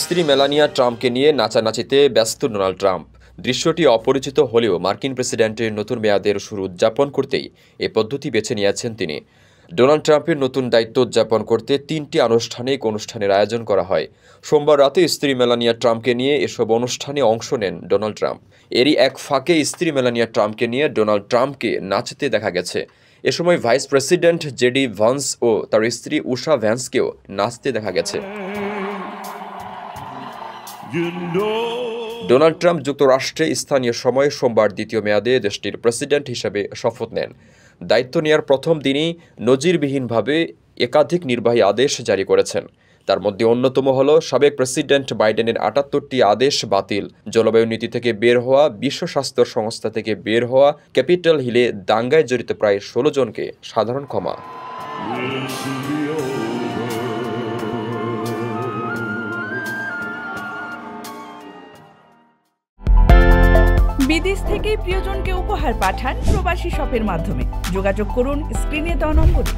স্ত্রী মেলানিয়া ট্রাম্পকে নিয়ে নাচানাচিতে ব্যস্ত ডোনাল্ড ট্রাম্প। দৃশ্যটি অপরিচিত হলেও মার্কিন প্রেসিডেন্টের নতুন মেয়াদের শুরু উদযাপন করতেই এ পদ্ধতি বেছে নিয়েছেন তিনি। ডোনাল্ড ট্রাম্পের নতুন দায়িত্ব উদযাপন করতে 3টি আনুষ্ঠানিক অনুষ্ঠানের আয়োজন করা হয়। সোমবার রাতে স্ত্রী মেলানিয়া ট্রাম্পকে নিয়ে এসব অনুষ্ঠানে অংশ নেন ডোনাল্ড ট্রাম্প। এরই এক ফাঁকে স্ত্রী মেলানিয়া ট্রাম্পকে নিয়ে ডোনাল্ড ট্রাম্পকে নাচতে দেখা গেছে। এ সময় ভাইস প্রেসিডেন্ট জেডি ভান্স ও তার স্ত্রী উষা ভ্যান্সকেও নাচতে দেখা গেছে। ডোনাল্ড ট্রাম্প যুক্তরাষ্ট্রে স্থানীয় সময়ে সোমবার দ্বিতীয় মেয়াদে দেশটির প্রেসিডেন্ট হিসেবে শপথ নেন। দায়িত্ব নেওয়ার প্রথম দিনই নজিরবিহীনভাবে একাধিক নির্বাহী আদেশ জারি করেছেন। তার মধ্যে অন্যতম হল সাবেক প্রেসিডেন্ট বাইডেনের 78টি আদেশ বাতিল, জলবায়ু নীতি থেকে বের হওয়া, বিশ্ব স্বাস্থ্য সংস্থা থেকে বের হওয়া, ক্যাপিটল হিলে দাঙ্গায় জড়িত প্রায় 16 জনকে সাধারণ ক্ষমা। বিদেশ থেকে প্রিয়জনকে উপহার পাঠান প্রবাসী শপের মাধ্যমে। যোগাযোগ করুন স্ক্রিনে দেওয়া নম্বরে।